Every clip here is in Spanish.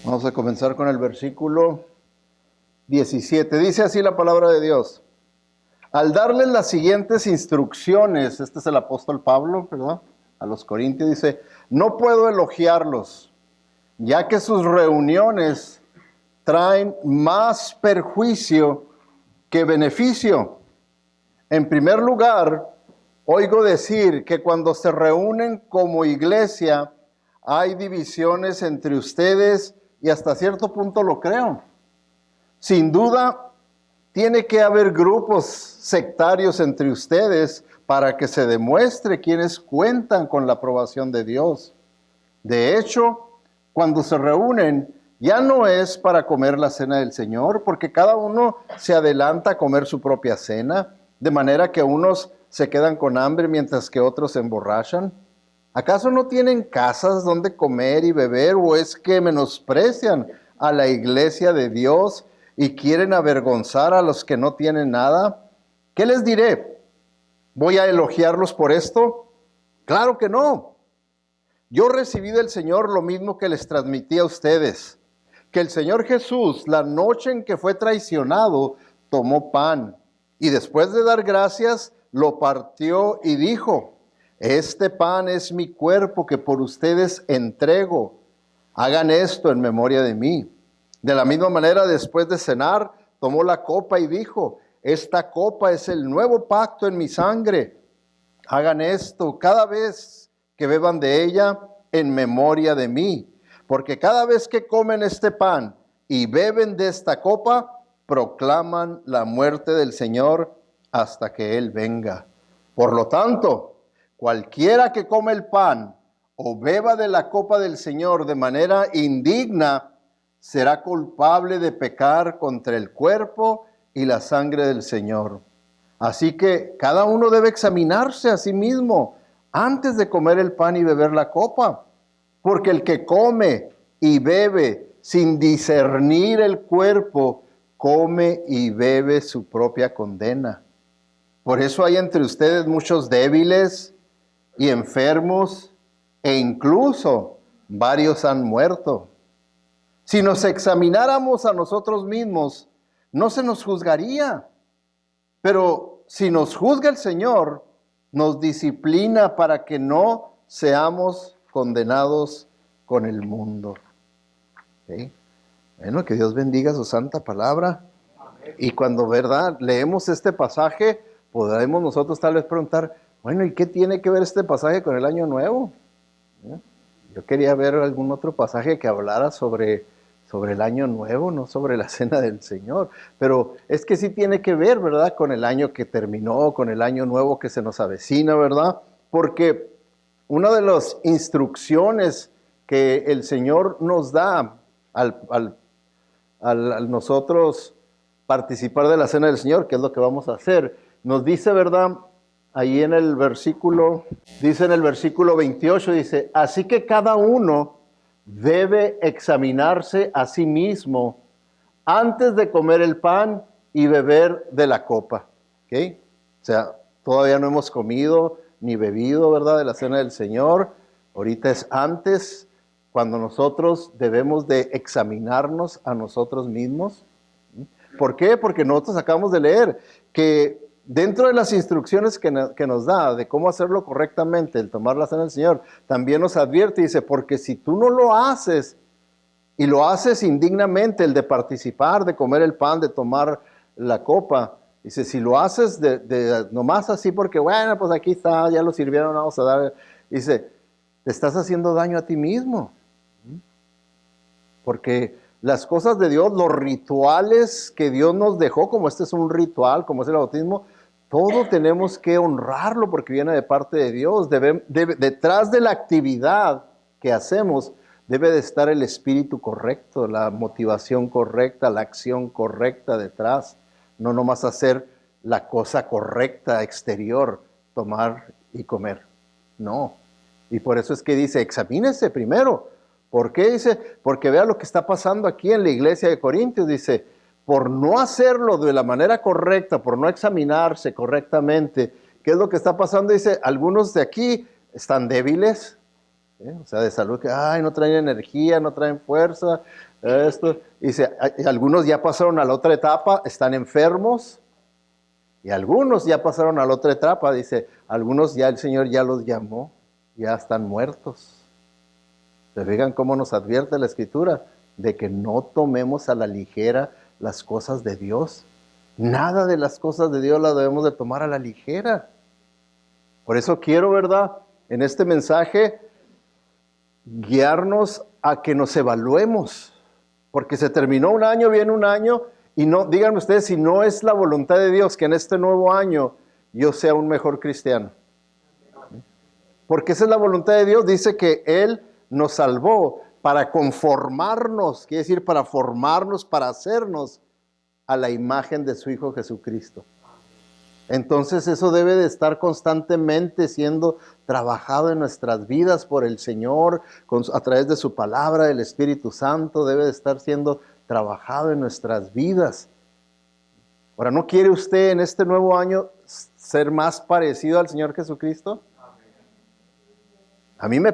Vamos a comenzar con el versículo 17. Dice así la palabra de Dios. Al darles las siguientes instrucciones, este es el apóstol Pablo, ¿verdad? A los Corintios dice, no puedo elogiarlos, ya que sus reuniones traen más perjuicio que beneficio. En primer lugar, oigo decir que cuando se reúnen como iglesia, hay divisiones entre ustedes y hasta cierto punto lo creo. Sin duda, tiene que haber grupos sectarios entre ustedes para que se demuestre quienes cuentan con la aprobación de Dios. De hecho, cuando se reúnen, ya no es para comer la cena del Señor, porque cada uno se adelanta a comer su propia cena, de manera que unos se quedan con hambre mientras que otros se emborrachan. ¿Acaso no tienen casas donde comer y beber, o es que menosprecian a la iglesia de Dios y quieren avergonzar a los que no tienen nada? ¿Qué les diré? ¿Voy a elogiarlos por esto? Claro que no. Yo recibí del Señor lo mismo que les transmití a ustedes, que el Señor Jesús, la noche en que fue traicionado, tomó pan y después de dar gracias, lo partió y dijo, este pan es mi cuerpo que por ustedes entrego. Hagan esto en memoria de mí. De la misma manera, después de cenar, tomó la copa y dijo, esta copa es el nuevo pacto en mi sangre. Hagan esto cada vez que beban de ella en memoria de mí. Porque cada vez que comen este pan y beben de esta copa, proclaman la muerte del Señor hasta que Él venga. Por lo tanto, cualquiera que come el pan o beba de la copa del Señor de manera indigna, será culpable de pecar contra el cuerpo y la sangre del Señor. Así que cada uno debe examinarse a sí mismo antes de comer el pan y beber la copa. Porque el que come y bebe sin discernir el cuerpo, come y bebe su propia condena. Por eso hay entre ustedes muchos débiles y enfermos, e incluso varios han muerto. Si nos examináramos a nosotros mismos, no se nos juzgaría. Pero si nos juzga el Señor, nos disciplina para que no seamos condenados con el mundo. ¿Sí? Bueno, que Dios bendiga su santa palabra. Amén. Y cuando, ¿verdad?, leemos este pasaje, podremos nosotros tal vez preguntar, bueno, ¿y qué tiene que ver este pasaje con el año nuevo? ¿Sí? Yo quería ver algún otro pasaje que hablara sobre el año nuevo, no sobre la cena del Señor. Pero es que sí tiene que ver, ¿verdad?, con el año que terminó, con el año nuevo que se nos avecina, ¿verdad? Porque una de las instrucciones que el Señor nos da al nosotros participar de la cena del Señor, que es lo que vamos a hacer, nos dice, ¿verdad?, ahí en el versículo, dice en el versículo 28, dice, así que cada uno debe examinarse a sí mismo antes de comer el pan y beber de la copa. ¿Okay? O sea, todavía no hemos comido ni bebido, ¿verdad?, de la cena del Señor. Ahorita es antes, cuando nosotros debemos de examinarnos a nosotros mismos. ¿Por qué? Porque nosotros acabamos de leer que dentro de las instrucciones que nos da de cómo hacerlo correctamente, el tomar la cena del Señor, también nos advierte y dice, porque si tú no lo haces, y lo haces indignamente, el de participar, de comer el pan, de tomar la copa, dice, si lo haces nomás así porque, bueno, pues aquí está, ya lo sirvieron, vamos a dar, dice, te estás haciendo daño a ti mismo. Porque las cosas de Dios, los rituales que Dios nos dejó, como este es un ritual, como es el bautismo, todo tenemos que honrarlo porque viene de parte de Dios. Detrás de la actividad que hacemos debe de estar el espíritu correcto, la motivación correcta, la acción correcta detrás. No nomás hacer la cosa correcta exterior, tomar y comer. No. Y por eso es que dice, examínese primero. ¿Por qué? Dice, porque vea lo que está pasando aquí en la iglesia de Corintios. Dice, por no hacerlo de la manera correcta, por no examinarse correctamente, ¿qué es lo que está pasando? Dice, algunos de aquí están débiles, O sea, de salud, que no traen energía, no traen fuerza, esto. Dice, algunos ya pasaron a la otra etapa, están enfermos, y algunos ya pasaron a la otra etapa, dice, algunos ya el Señor ya los llamó, ya están muertos. ¿Se fijan cómo nos advierte la Escritura? De que no tomemos a la ligera las cosas de Dios. Nada de las cosas de Dios las debemos de tomar a la ligera. Por eso quiero, ¿verdad?, en este mensaje, guiarnos a que nos evaluemos. Porque se terminó un año, viene un año, y no, díganme ustedes si no es la voluntad de Dios que en este nuevo año yo sea un mejor cristiano. Porque esa es la voluntad de Dios. Dice que Él nos salvó para conformarnos, quiere decir para formarnos, para hacernos a la imagen de su Hijo Jesucristo. Entonces eso debe de estar constantemente siendo trabajado en nuestras vidas por el Señor, a través de su palabra, del Espíritu Santo, debe de estar siendo trabajado en nuestras vidas. Ahora, ¿no quiere usted en este nuevo año ser más parecido al Señor Jesucristo? A mí me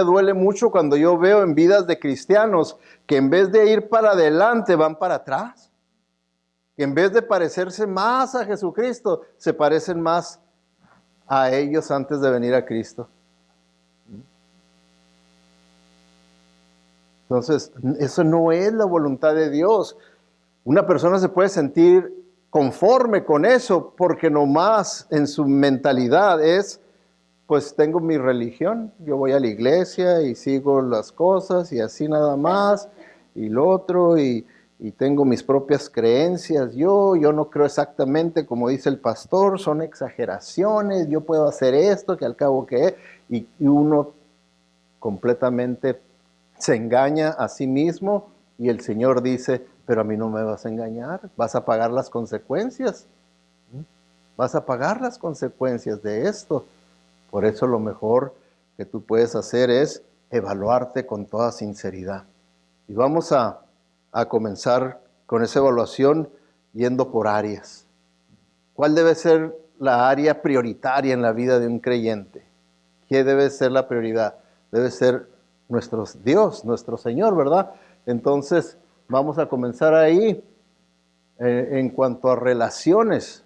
duele mucho cuando yo veo en vidas de cristianos que en vez de ir para adelante van para atrás. Que en vez de parecerse más a Jesucristo, se parecen más a ellos antes de venir a Cristo. Entonces, eso no es la voluntad de Dios. Una persona se puede sentir conforme con eso porque nomás en su mentalidad es, pues tengo mi religión, yo voy a la iglesia y sigo las cosas y así nada más, y lo otro, y tengo mis propias creencias, yo no creo exactamente como dice el pastor, son exageraciones, yo puedo hacer esto, que al cabo que es, y uno completamente se engaña a sí mismo, y el Señor dice, pero a mí no me vas a engañar, vas a pagar las consecuencias, vas a pagar las consecuencias de esto. Por eso lo mejor que tú puedes hacer es evaluarte con toda sinceridad. Y vamos a comenzar con esa evaluación yendo por áreas. ¿Cuál debe ser la área prioritaria en la vida de un creyente? ¿Qué debe ser la prioridad? Debe ser nuestro Dios, nuestro Señor, ¿verdad? Entonces vamos a comenzar ahí en cuanto a relaciones.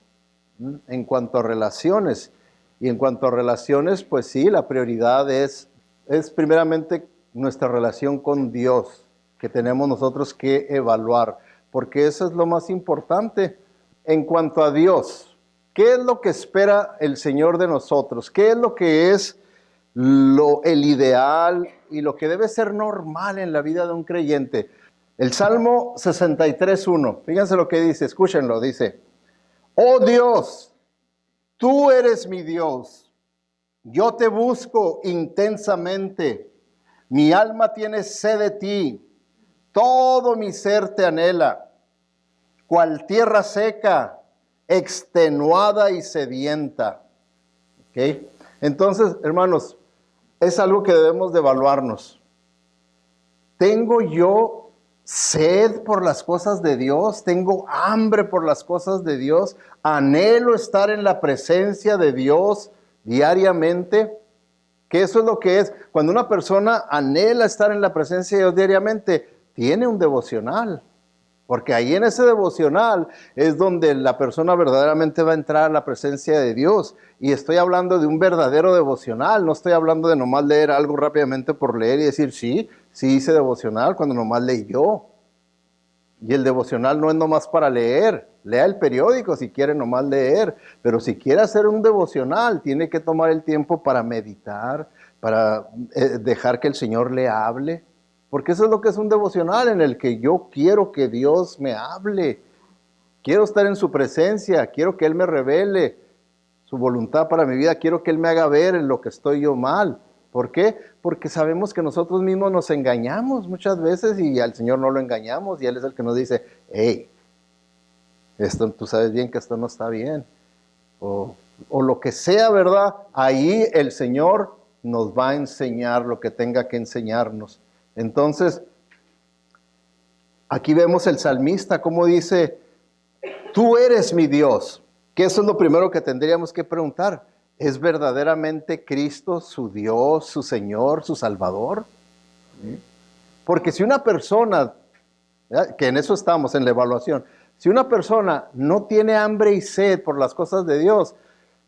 En cuanto a relaciones. Y en cuanto a relaciones, pues sí, la prioridad es primeramente nuestra relación con Dios, que tenemos nosotros que evaluar, porque eso es lo más importante. En cuanto a Dios, ¿qué es lo que espera el Señor de nosotros? ¿Qué es lo que es el ideal y lo que debe ser normal en la vida de un creyente? El Salmo 63:1, fíjense lo que dice, escúchenlo, dice, oh Dios, tú eres mi Dios, yo te busco intensamente, mi alma tiene sed de ti, todo mi ser te anhela, cual tierra seca, extenuada y sedienta. ¿Okay? Entonces, hermanos, es algo que debemos de evaluarnos. ¿Tengo yo sed por las cosas de Dios? ¿Tengo hambre por las cosas de Dios? ¿Anhelo estar en la presencia de Dios diariamente? Que eso es lo que es. Cuando una persona anhela estar en la presencia de Dios diariamente, tiene un devocional. Porque ahí en ese devocional es donde la persona verdaderamente va a entrar a la presencia de Dios. Y estoy hablando de un verdadero devocional. No estoy hablando de nomás leer algo rápidamente por leer y decir, sí hice devocional cuando nomás leí yo. Y el devocional no es nomás para leer. Lea el periódico si quiere nomás leer. Pero si quiere hacer un devocional, tiene que tomar el tiempo para meditar, para dejar que el Señor le hable. Porque eso es lo que es un devocional, en el que yo quiero que Dios me hable. Quiero estar en su presencia, quiero que Él me revele su voluntad para mi vida, quiero que Él me haga ver en lo que estoy yo mal. ¿Por qué? Porque sabemos que nosotros mismos nos engañamos muchas veces y al Señor no lo engañamos y Él es el que nos dice, hey, esto, tú sabes bien que esto no está bien. O lo que sea, ¿verdad? Ahí el Señor nos va a enseñar lo que tenga que enseñarnos. Entonces, aquí vemos el salmista como dice, tú eres mi Dios, que eso es lo primero que tendríamos que preguntar. ¿Es verdaderamente Cristo su Dios, su Señor, su Salvador? Porque si una persona, que en eso estamos, en la evaluación, si una persona no tiene hambre y sed por las cosas de Dios,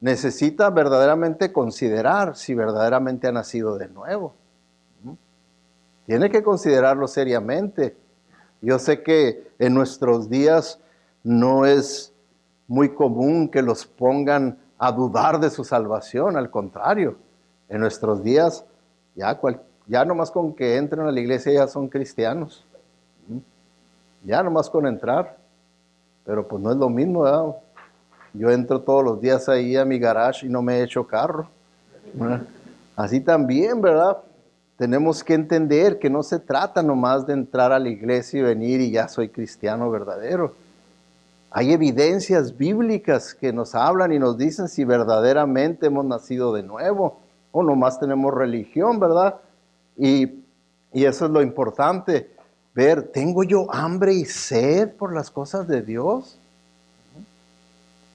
necesita verdaderamente considerar si verdaderamente ha nacido de nuevo. Tiene que considerarlo seriamente. Yo sé que en nuestros días no es muy común que los pongan a dudar de su salvación, al contrario, en nuestros días ya nomás con que entren a la iglesia ya son cristianos, ya nomás con entrar, pero pues no es lo mismo, ¿verdad? Yo entro todos los días ahí a mi garage y no me he hecho carro, ¿verdad? Así también, ¿verdad? Tenemos que entender que no se trata nomás de entrar a la iglesia y venir y ya soy cristiano verdadero. Hay evidencias bíblicas que nos hablan y nos dicen si verdaderamente hemos nacido de nuevo o nomás tenemos religión, ¿verdad? Y eso es lo importante, ver, ¿tengo yo hambre y sed por las cosas de Dios?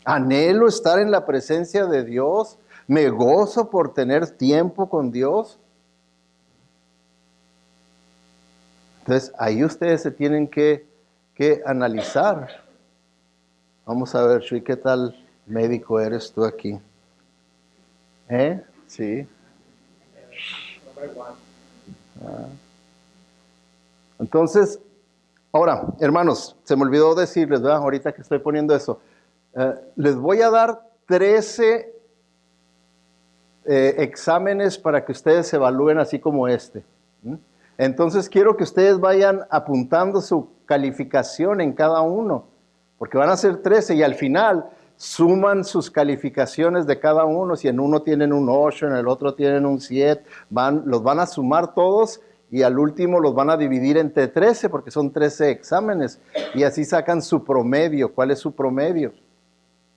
¿Anhelo estar en la presencia de Dios? ¿Me gozo por tener tiempo con Dios? Entonces, ahí ustedes se tienen que analizar. Vamos a ver, Shui, ¿qué tal médico eres tú aquí? Sí. Entonces, ahora, hermanos, se me olvidó decirles, ¿verdad? Ahorita que estoy poniendo eso, les voy a dar 13 exámenes para que ustedes evalúen así como este. Entonces, quiero que ustedes vayan apuntando su calificación en cada uno, porque van a ser 13 y al final suman sus calificaciones de cada uno. Si en uno tienen un 8, en el otro tienen un 7, los van a sumar todos y al último los van a dividir entre 13 porque son 13 exámenes y así sacan su promedio. ¿Cuál es su promedio?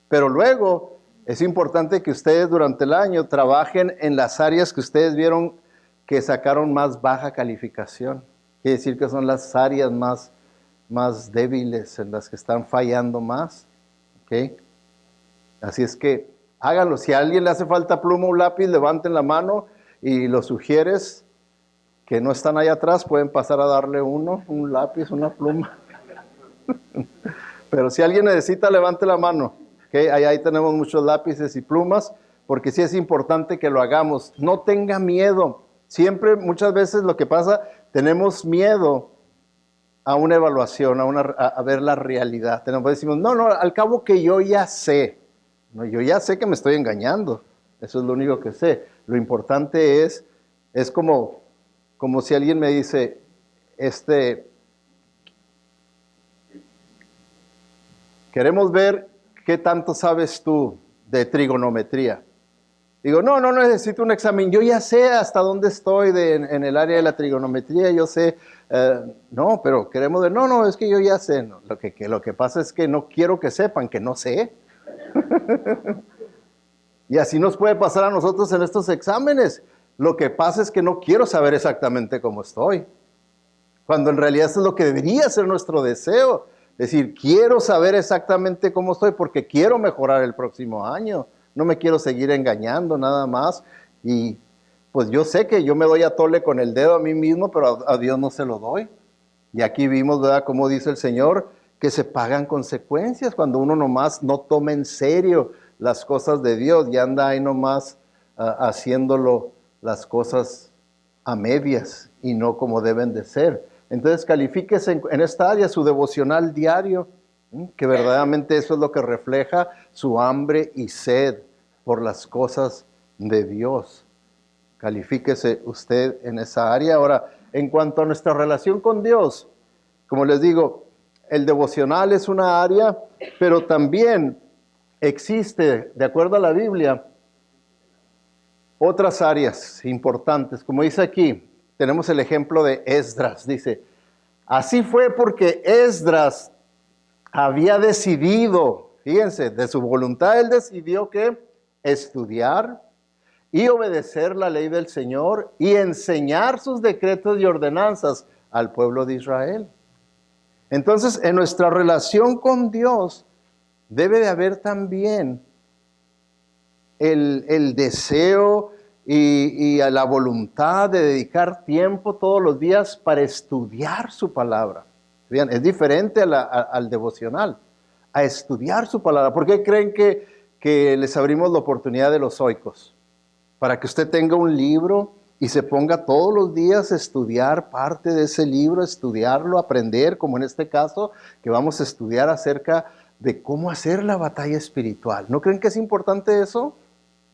Pero luego es importante que ustedes durante el año trabajen en las áreas que ustedes vieron que sacaron más baja calificación. Quiere decir que son las áreas más débiles, en las que están fallando más. ¿Okay? Así es que háganlo. Si a alguien le hace falta pluma o lápiz, levanten la mano y los sugieres que no están allá atrás, pueden pasar a darle uno, un lápiz, una pluma. Pero si alguien necesita, levante la mano. ¿Okay? Ahí tenemos muchos lápices y plumas, porque sí es importante que lo hagamos. No tenga miedo. Siempre, muchas veces lo que pasa, tenemos miedo a una evaluación, a ver la realidad. Decimos, no, al cabo que yo ya sé. No, yo ya sé que me estoy engañando. Eso es lo único que sé. Lo importante es como si alguien me dice, queremos ver qué tanto sabes tú de trigonometría. Digo, no necesito un examen, yo ya sé hasta dónde estoy en el área de la trigonometría, yo sé, no, pero queremos ver, no, es que yo ya sé, no, lo que pasa es que no quiero que sepan que no sé. Y así nos puede pasar a nosotros en estos exámenes. Lo que pasa es que no quiero saber exactamente cómo estoy, cuando en realidad eso es lo que debería ser nuestro deseo. Es decir, quiero saber exactamente cómo estoy porque quiero mejorar el próximo año. No me quiero seguir engañando nada más. Y pues yo sé que yo me doy a tole con el dedo a mí mismo, pero a Dios no se lo doy. Y aquí vimos, ¿verdad?, cómo dice el Señor, que se pagan consecuencias cuando uno nomás no toma en serio las cosas de Dios y anda ahí nomás haciéndolo las cosas a medias y no como deben de ser. Entonces califíquese en esta área su devocional diario, que verdaderamente eso es lo que refleja su hambre y sed por las cosas de Dios. Califíquese usted en esa área. Ahora, en cuanto a nuestra relación con Dios, como les digo, el devocional es una área, pero también existe, de acuerdo a la Biblia, otras áreas importantes. Como dice aquí, tenemos el ejemplo de Esdras. Dice, así fue porque Esdras había decidido, fíjense, de su voluntad él decidió que estudiar y obedecer la ley del Señor y enseñar sus decretos y ordenanzas al pueblo de Israel. Entonces, en nuestra relación con Dios debe de haber también el deseo y a la voluntad de dedicar tiempo todos los días para estudiar su palabra. Bien, es diferente al devocional, a estudiar su palabra. ¿Por qué creen que les abrimos la oportunidad de los oicos? Para que usted tenga un libro y se ponga todos los días a estudiar parte de ese libro, estudiarlo, aprender, como en este caso, que vamos a estudiar acerca de cómo hacer la batalla espiritual. ¿No creen que es importante eso?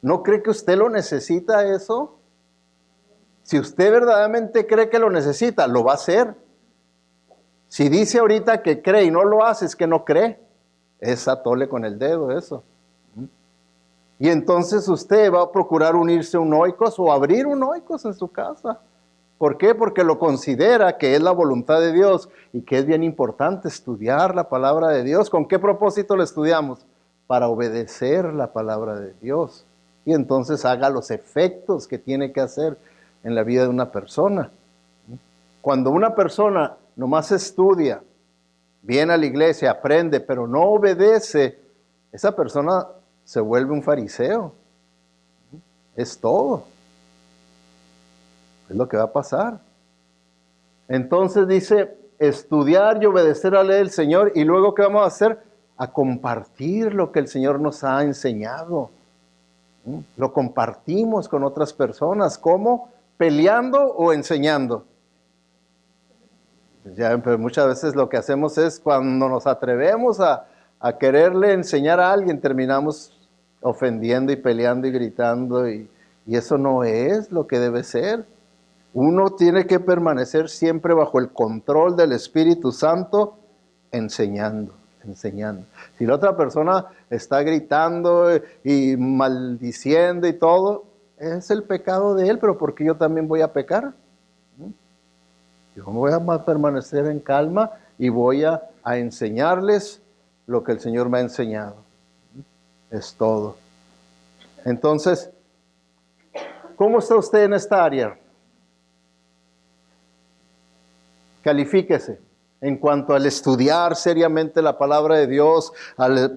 ¿No cree que usted lo necesita eso? Si usted verdaderamente cree que lo necesita, lo va a hacer. Si dice ahorita que cree y no lo hace, es que no cree. Es atole con el dedo eso. Y entonces usted va a procurar unirse a un oikos o abrir un oikos en su casa. ¿Por qué? Porque lo considera que es la voluntad de Dios y que es bien importante estudiar la palabra de Dios. ¿Con qué propósito lo estudiamos? Para obedecer la palabra de Dios. Y entonces haga los efectos que tiene que hacer en la vida de una persona. Cuando una persona nomás estudia, viene a la iglesia, aprende, pero no obedece, esa persona se vuelve un fariseo. Es todo. Es lo que va a pasar. Entonces dice, estudiar y obedecer a la ley del Señor, y luego ¿qué vamos a hacer? A compartir lo que el Señor nos ha enseñado. Lo compartimos con otras personas. ¿Cómo? ¿Peleando o enseñando? Ya, pero muchas veces lo que hacemos es cuando nos atrevemos a quererle enseñar a alguien, terminamos ofendiendo y peleando y gritando, y eso no es lo que debe ser. Uno tiene que permanecer siempre bajo el control del Espíritu Santo, enseñando. Si la otra persona está gritando y maldiciendo y todo, es el pecado de él, pero ¿por qué yo también voy a pecar? Yo voy a permanecer en calma y voy a enseñarles lo que el Señor me ha enseñado. Es todo. Entonces, ¿cómo está usted en esta área? Califíquese en cuanto al estudiar seriamente la palabra de Dios, al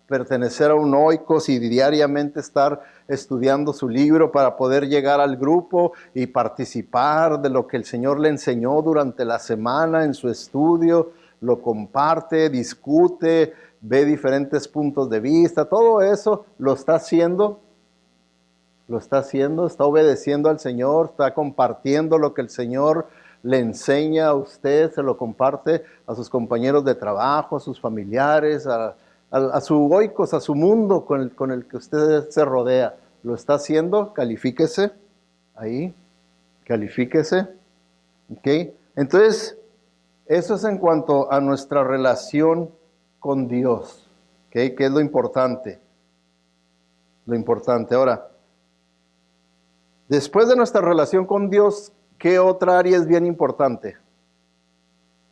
pertenecer a un oikos y diariamente estar estudiando su libro para poder llegar al grupo y participar de lo que el Señor le enseñó durante la semana en su estudio, lo comparte, discute, ve diferentes puntos de vista, todo eso lo está haciendo. Está obedeciendo al Señor, está compartiendo lo que el Señor le enseña a usted, se lo comparte a sus compañeros de trabajo, a sus familiares, a su oikos, a su mundo con el que usted se rodea. ¿Lo está haciendo? Califíquese ahí, califíquese. ¿Okay? Entonces, eso es en cuanto a nuestra relación con Dios, ¿okay? Que es lo importante. Lo importante. Ahora, después de nuestra relación con Dios, ¿qué otra área es bien importante?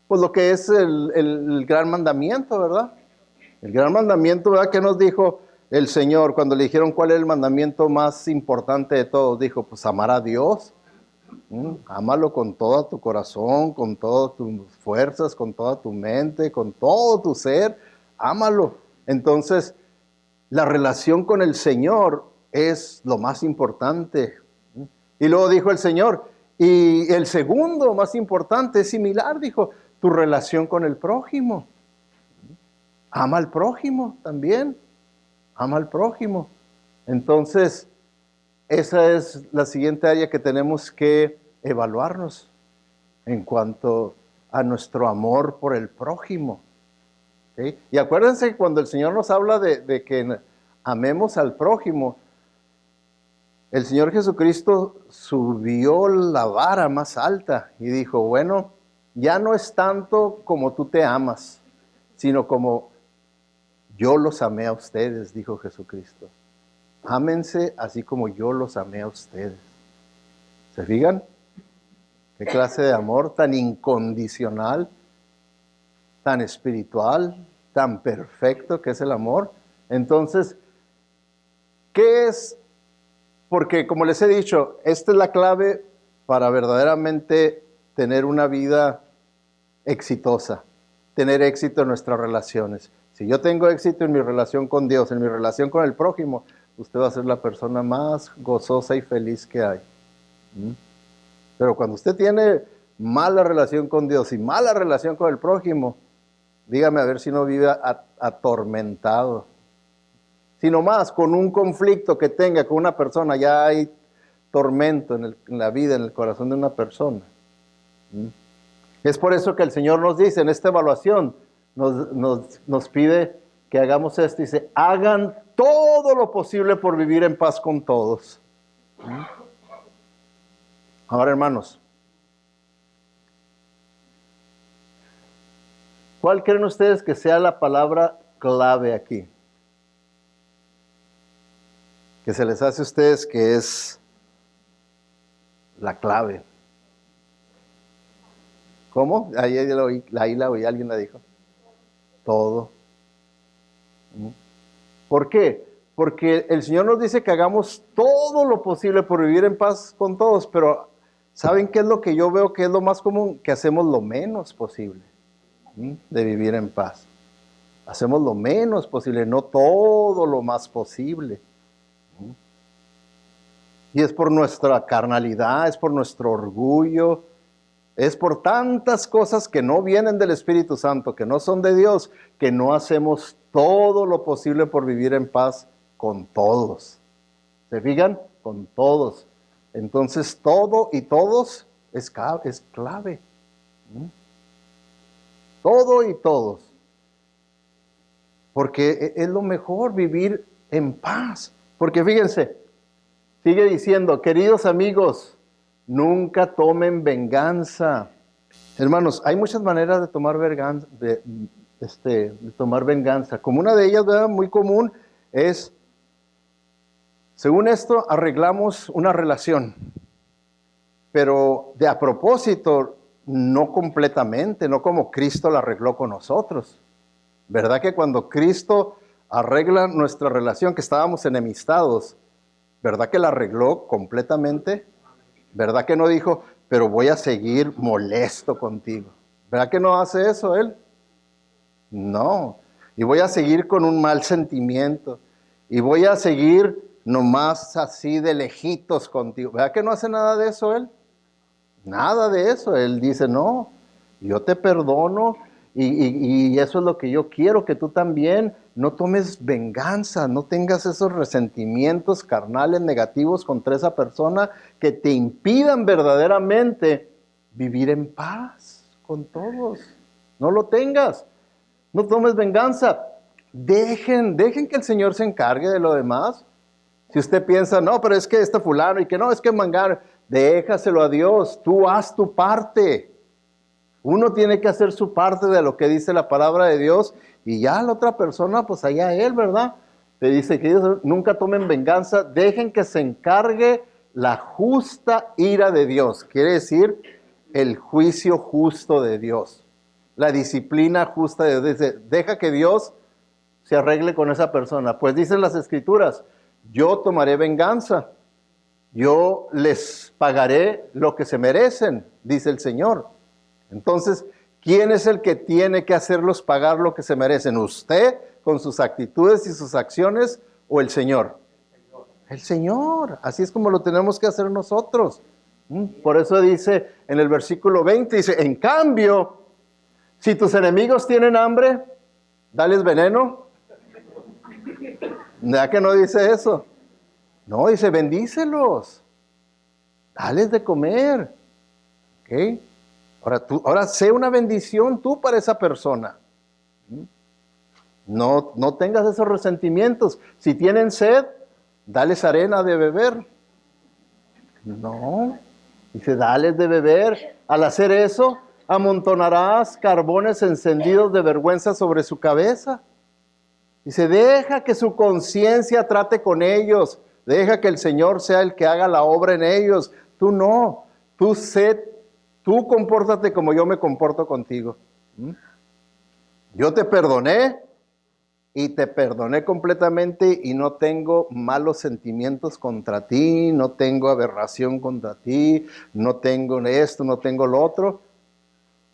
Pues lo que es el gran mandamiento, ¿verdad? El gran mandamiento, ¿verdad? ¿Qué nos dijo el Señor cuando le dijeron cuál es el mandamiento más importante de todos? Dijo, pues amar a Dios. Ámalo con todo tu corazón, con todas tus fuerzas, con toda tu mente, con todo tu ser. Ámalo. Entonces, la relación con el Señor es lo más importante. Y luego dijo el Señor, y el segundo más importante es similar, dijo, tu relación con el prójimo. Ama al prójimo también. Ama al prójimo. Entonces, esa es la siguiente área que tenemos que evaluarnos en cuanto a nuestro amor por el prójimo. ¿Sí? Y acuérdense que cuando el Señor nos habla de que amemos al prójimo, el Señor Jesucristo subió la vara más alta y dijo, bueno, ya no es tanto como tú te amas, sino como yo los amé a ustedes, dijo Jesucristo. Ámense así como yo los amé a ustedes. ¿Se fijan? ¿Qué clase de amor tan incondicional, tan espiritual, tan perfecto que es el amor? Entonces, ¿qué es? Porque como les he dicho, esta es la clave para verdaderamente tener una vida exitosa, tener éxito en nuestras relaciones. Si yo tengo éxito en mi relación con Dios, en mi relación con el prójimo, usted va a ser la persona más gozosa y feliz que hay. Pero cuando usted tiene mala relación con Dios y mala relación con el prójimo, dígame a ver si no vive atormentado. Si nomás con un conflicto que tenga con una persona, ya hay tormento en la vida, en el corazón de una persona. Es por eso que el Señor nos dice en esta evaluación, nos pide que hagamos esto. Dice, hagan todo lo posible por vivir en paz con todos. Ahora, hermanos, ¿cuál creen ustedes que sea la palabra clave aquí? Que se les hace a ustedes que es la clave. ¿Cómo? Ahí la oí, alguien la dijo. Todo. ¿Por qué? Porque el Señor nos dice que hagamos todo lo posible por vivir en paz con todos, pero ¿saben qué es lo que yo veo que es lo más común? Que hacemos lo menos posible de vivir en paz. Hacemos lo menos posible, no todo lo más posible. Y es por nuestra carnalidad, es por nuestro orgullo, es por tantas cosas que no vienen del Espíritu Santo, que no son de Dios, que no hacemos todo lo posible por vivir en paz con todos. ¿Se fijan? Con todos. Entonces todo y todos es clave. Todo y todos. Porque es lo mejor vivir en paz. Porque fíjense, sigue diciendo, queridos amigos, nunca tomen venganza. Hermanos, hay muchas maneras de tomar venganza. Como una de ellas, ¿verdad? Muy común, es, según esto, arreglamos una relación. Pero de a propósito, no completamente, no como Cristo la arregló con nosotros. ¿Verdad que cuando Cristo arregla nuestra relación, que estábamos enemistados, ¿verdad que la arregló completamente? ¿Verdad que no dijo, pero voy a seguir molesto contigo? ¿Verdad que no hace eso Él? No. Y voy a seguir con un mal sentimiento. Y voy a seguir nomás así de lejitos contigo. ¿Verdad que no hace nada de eso Él? Nada de eso. Él dice, no, yo te perdono. Y eso es lo que yo quiero, que tú también no tomes venganza, no tengas esos resentimientos carnales negativos contra esa persona que te impidan verdaderamente vivir en paz con todos. No lo tengas, no tomes venganza. Dejen que el Señor se encargue de lo demás. Si usted piensa, no, pero es que este fulano y que no, es que Mangano, déjaselo a Dios, tú haz tu parte. Uno tiene que hacer su parte de lo que dice la palabra de Dios y ya la otra persona, pues allá él, ¿verdad? Te dice que ellos nunca tomen venganza, dejen que se encargue la justa ira de Dios. Quiere decir el juicio justo de Dios, la disciplina justa de Dios. Dice, deja que Dios se arregle con esa persona. Pues dicen las Escrituras, yo tomaré venganza, yo les pagaré lo que se merecen, dice el Señor. Entonces, ¿quién es el que tiene que hacerlos pagar lo que se merecen? ¿Usted con sus actitudes y sus acciones o el Señor? El Señor. Así es como lo tenemos que hacer nosotros. Por eso dice en el versículo 20, dice, en cambio, si tus enemigos tienen hambre, dales veneno. ¿Ya que no dice eso? No, dice, bendícelos. Dales de comer. ¿Ok? Ahora sé una bendición tú para esa persona. No tengas esos resentimientos. Si tienen sed, dales arena de beber. No. Dice, dales de beber. Al hacer eso, amontonarás carbones encendidos de vergüenza sobre su cabeza. Dice, deja que su conciencia trate con ellos. Deja que el Señor sea el que haga la obra en ellos. Tú no. Tú compórtate como yo me comporto contigo. Yo te perdoné y te perdoné completamente y no tengo malos sentimientos contra ti, no tengo aberración contra ti, no tengo esto, no tengo lo otro.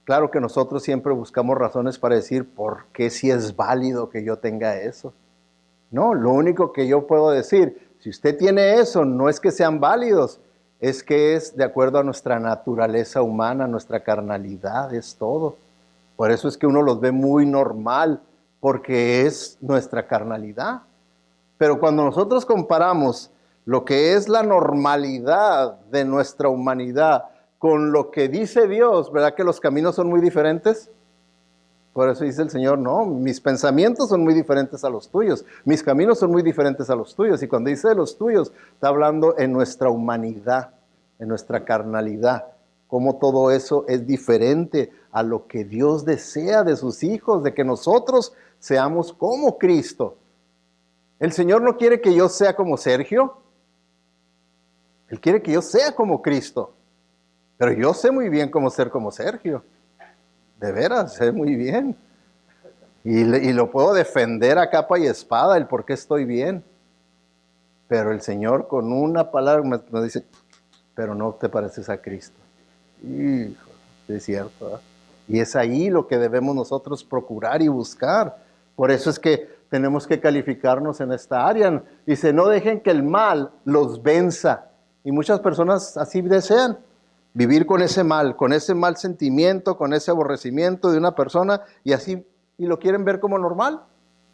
Claro que nosotros siempre buscamos razones para decir por qué sí es válido que yo tenga eso. No, lo único que yo puedo decir, si usted tiene eso, no es que sean válidos, es que es de acuerdo a nuestra naturaleza humana, nuestra carnalidad, es todo. Por eso es que uno los ve muy normal, porque es nuestra carnalidad. Pero cuando nosotros comparamos lo que es la normalidad de nuestra humanidad con lo que dice Dios, ¿verdad que los caminos son muy diferentes? Por eso dice el Señor, no, mis pensamientos son muy diferentes a los tuyos, mis caminos son muy diferentes a los tuyos. Y cuando dice de los tuyos, está hablando en nuestra humanidad, en nuestra carnalidad, cómo todo eso es diferente a lo que Dios desea de sus hijos, de que nosotros seamos como Cristo. El Señor no quiere que yo sea como Sergio, Él quiere que yo sea como Cristo, pero yo sé muy bien cómo ser como Sergio. De veras, sé muy bien. Y lo puedo defender a capa y espada, el por qué estoy bien. Pero el Señor con una palabra me dice, pero no te pareces a Cristo. Hijo, es cierto, ¿verdad? Y es ahí lo que debemos nosotros procurar y buscar. Por eso es que tenemos que calificarnos en esta área. Dice, no dejen que el mal los venza. Y muchas personas así desean. Vivir con ese mal sentimiento, con ese aborrecimiento de una persona y así, y lo quieren ver como normal.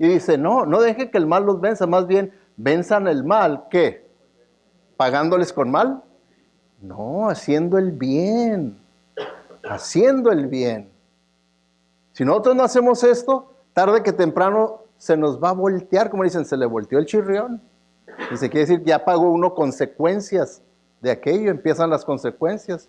Y dice, no dejen que el mal los venza, más bien venzan el mal, ¿qué? ¿Pagándoles con mal? No, haciendo el bien, haciendo el bien. Si nosotros no hacemos esto, tarde que temprano se nos va a voltear, como dicen, se le volteó el chirrión. Y se quiere decir que ya pagó uno consecuencias de aquello, empiezan las consecuencias,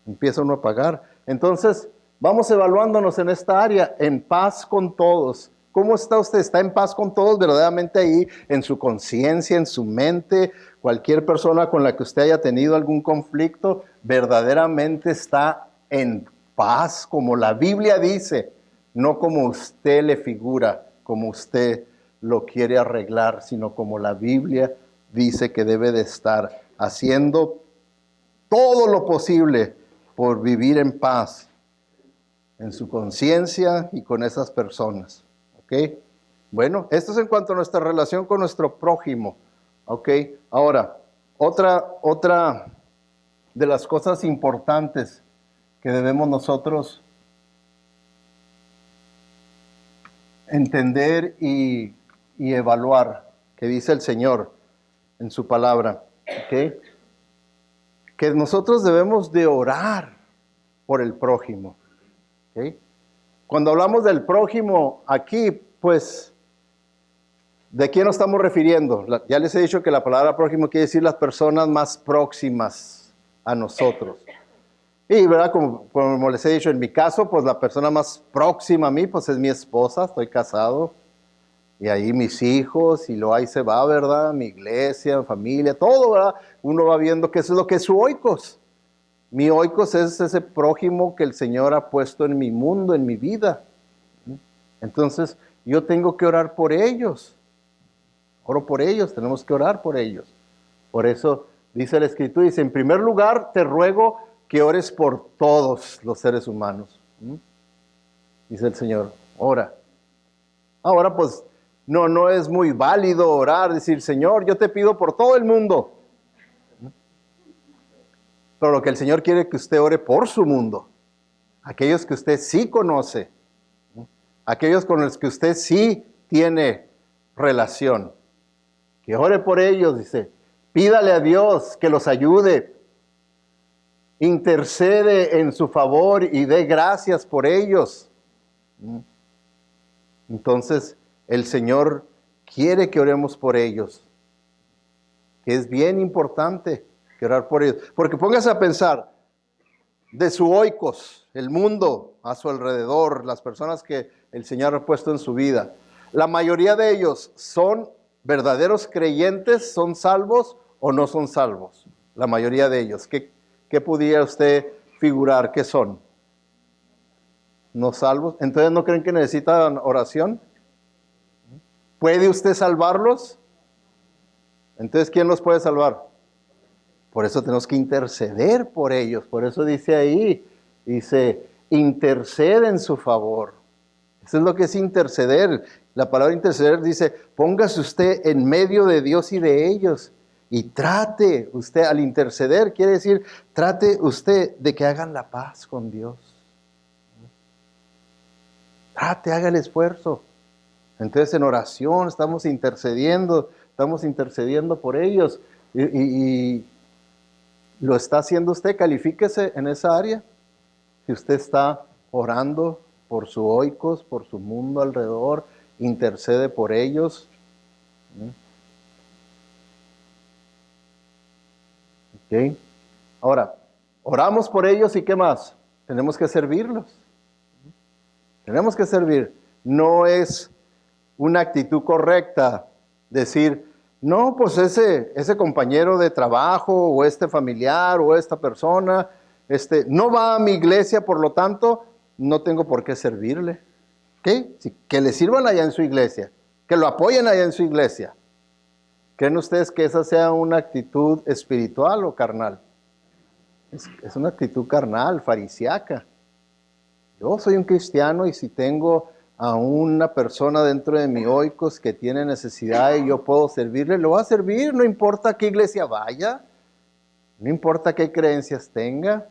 empieza uno a pagar. Entonces, vamos evaluándonos en esta área, en paz con todos. ¿Cómo está usted? ¿Está en paz con todos verdaderamente ahí, en su conciencia, en su mente? Cualquier persona con la que usted haya tenido algún conflicto, verdaderamente está en paz, como la Biblia dice, no como usted le figura, como usted lo quiere arreglar, sino como la Biblia dice que debe de estar, haciendo todo lo posible por vivir en paz en su conciencia y con esas personas. ¿Ok? Bueno, esto es en cuanto a nuestra relación con nuestro prójimo. ¿Ok? Ahora, otra de las cosas importantes que debemos nosotros entender y evaluar, que dice el Señor en su palabra, ¿ok? Que nosotros debemos de orar por el prójimo. ¿Okay? Cuando hablamos del prójimo aquí, pues, ¿de quién nos estamos refiriendo? Ya les he dicho que la palabra prójimo quiere decir las personas más próximas a nosotros. Y, ¿verdad? Como les he dicho, en mi caso, pues la persona más próxima a mí, pues es mi esposa, estoy casado. Y ahí mis hijos, y ahí se va, ¿verdad? Mi iglesia, familia, todo, ¿verdad? Uno va viendo que eso es lo que es su oikos. Mi oikos es ese prójimo que el Señor ha puesto en mi mundo, en mi vida. Entonces, yo tengo que orar por ellos. Oro por ellos, tenemos que orar por ellos. Por eso dice la Escritura, dice, en primer lugar, te ruego que ores por todos los seres humanos. Dice el Señor, ora. Ahora, pues, no es muy válido orar, decir, Señor, yo te pido por todo el mundo. Pero lo que el Señor quiere es que usted ore por su mundo. Aquellos que usted sí conoce. Aquellos con los que usted sí tiene relación. Que ore por ellos, dice. Pídale a Dios que los ayude. Intercede en su favor y dé gracias por ellos. Entonces, el Señor quiere que oremos por ellos. Que es bien importante que orar por ellos. Porque póngase a pensar, de su oikos, el mundo a su alrededor, las personas que el Señor ha puesto en su vida, la mayoría de ellos son verdaderos creyentes, son salvos o no son salvos. La mayoría de ellos. ¿Qué pudiera usted figurar que son? ¿No salvos? ¿Entonces no creen que necesitan oración? ¿Puede usted salvarlos? Entonces, ¿quién los puede salvar? Por eso tenemos que interceder por ellos. Por eso dice ahí, dice, intercede en su favor. Eso es lo que es interceder. La palabra interceder dice, póngase usted en medio de Dios y de ellos. Y trate usted, al interceder, quiere decir, trate usted de que hagan la paz con Dios. Trate, haga el esfuerzo. Entonces en oración estamos intercediendo por ellos. Y lo está haciendo usted, califíquese en esa área. Si usted está orando por su oikos, por su mundo alrededor, intercede por ellos. ¿Ok? Ahora, oramos por ellos y ¿qué más? Tenemos que servirlos. Tenemos que servir. No es una actitud correcta decir, no, pues ese compañero de trabajo o este familiar o esta persona no va a mi iglesia, por lo tanto, no tengo por qué servirle. ¿Qué? Que le sirvan allá en su iglesia, que lo apoyen allá en su iglesia. ¿Creen ustedes que esa sea una actitud espiritual o carnal? Es una actitud carnal, farisiaca. Yo soy un cristiano y si tengo a una persona dentro de mi oikos que tiene necesidad y yo puedo servirle, lo voy a servir, no importa a qué iglesia vaya, no importa qué creencias tenga,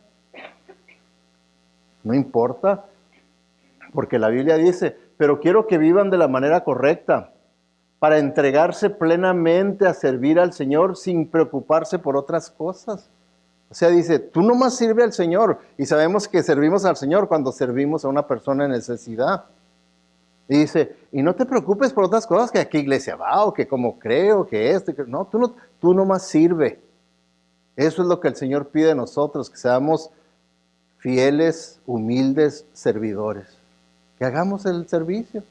no importa, porque la Biblia dice, pero quiero que vivan de la manera correcta, para entregarse plenamente a servir al Señor sin preocuparse por otras cosas. O sea, dice, tú nomás sirve al Señor, y sabemos que servimos al Señor cuando servimos a una persona en necesidad. Y dice, y no te preocupes por otras cosas, que a qué iglesia va, o que cómo creo, que no, tú nomás sirve. Eso es lo que el Señor pide de nosotros, que seamos fieles, humildes servidores, que hagamos el servicio.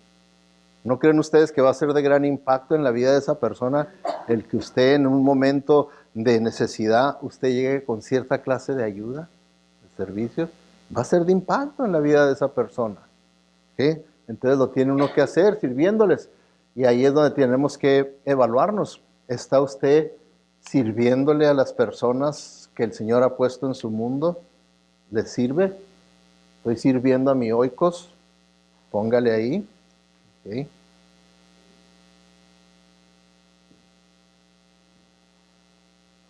¿No creen ustedes que va a ser de gran impacto en la vida de esa persona el que usted en un momento de necesidad, usted llegue con cierta clase de ayuda, de servicio? Va a ser de impacto en la vida de esa persona. ¿Sí? Entonces lo tiene uno que hacer sirviéndoles. Y ahí es donde tenemos que evaluarnos. ¿Está usted sirviéndole a las personas que el Señor ha puesto en su mundo? ¿Le sirve? ¿Estoy sirviendo a mi oikos? Póngale ahí. ¿Okay?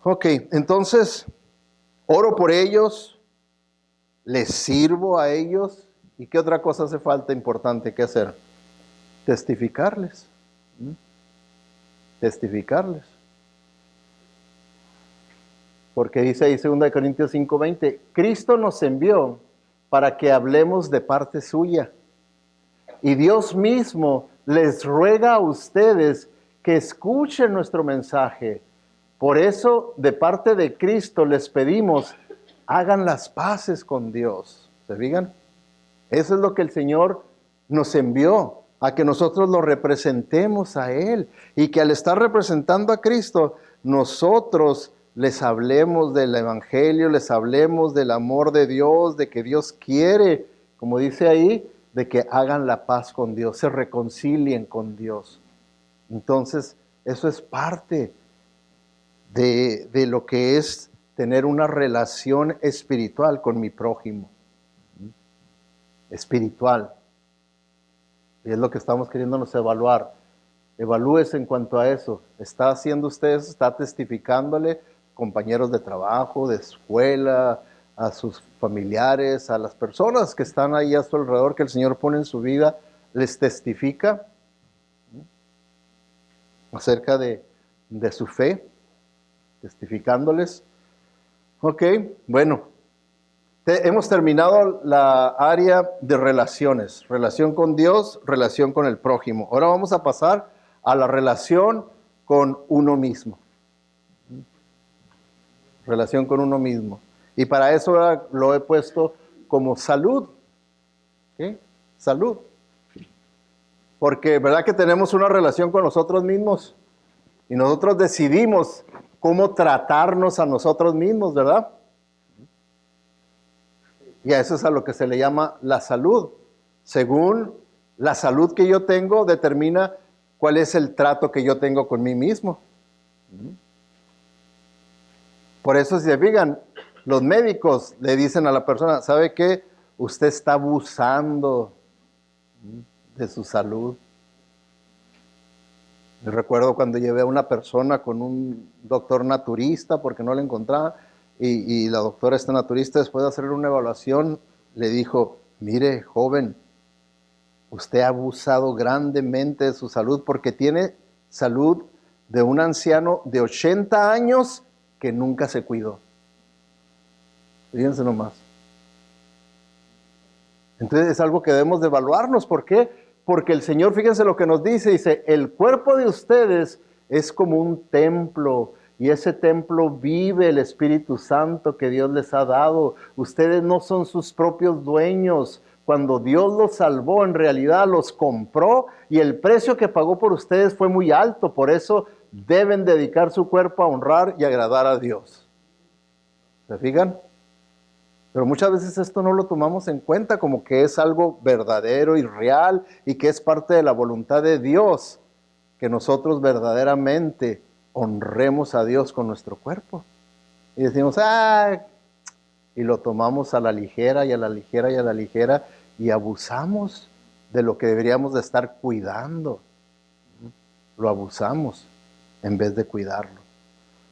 Ok, entonces, oro por ellos, les sirvo a ellos, ¿y qué otra cosa hace falta importante que hacer? Testificarles. Testificarles. Porque dice ahí 2 Corintios 5:20, Cristo nos envió para que hablemos de parte suya. Y Dios mismo les ruega a ustedes que escuchen nuestro mensaje. Por eso, de parte de Cristo, les pedimos, hagan las paces con Dios. ¿Se fijan? Eso es lo que el Señor nos envió, a que nosotros lo representemos a Él. Y que al estar representando a Cristo, nosotros les hablemos del Evangelio, les hablemos del amor de Dios, de que Dios quiere, como dice ahí, de que hagan la paz con Dios, se reconcilien con Dios. Entonces, eso es parte de lo que es tener una relación espiritual con mi prójimo. Espiritual. Y es lo que estamos queriéndonos evaluar. Evalúese en cuanto a eso. ¿Está haciendo usted eso? ¿Está testificándole compañeros de trabajo, de escuela, a sus familiares, a las personas que están ahí a su alrededor, que el Señor pone en su vida? ¿Les testifica acerca de su fe? Testificándoles. Ok, bueno. Hemos terminado la área de relaciones. Relación con Dios, relación con el prójimo. Ahora vamos a pasar a la relación con uno mismo. Relación con uno mismo. Y para eso lo he puesto como salud. ¿Sí? Salud. Porque, ¿verdad que tenemos una relación con nosotros mismos? Y nosotros decidimos cómo tratarnos a nosotros mismos, ¿verdad? Y a eso es a lo que se le llama la salud. Según la salud que yo tengo, determina cuál es el trato que yo tengo con mí mismo. Por eso, si se fijan, los médicos le dicen a la persona, ¿sabe qué? Usted está abusando de su salud. Yo recuerdo cuando llevé a una persona con un doctor naturista porque no le encontraba, y la doctora naturista, después de hacerle una evaluación, le dijo: mire, joven, usted ha abusado grandemente de su salud porque tiene salud de un anciano de 80 años que nunca se cuidó. Fíjense nomás. Entonces es algo que debemos de evaluarnos. ¿Por qué? Porque el Señor, fíjense lo que nos dice, el cuerpo de ustedes es como un templo, y ese templo vive el Espíritu Santo que Dios les ha dado. Ustedes no son sus propios dueños. Cuando Dios los salvó, en realidad los compró, y el precio que pagó por ustedes fue muy alto. Por eso deben dedicar su cuerpo a honrar y agradar a Dios. ¿Se fijan? Pero muchas veces esto no lo tomamos en cuenta como que es algo verdadero y real y que es parte de la voluntad de Dios, que nosotros verdaderamente honremos a Dios con nuestro cuerpo. Y decimos, y lo tomamos a la ligera y a la ligera y a la ligera, y abusamos de lo que deberíamos de estar cuidando. Lo abusamos en vez de cuidarlo.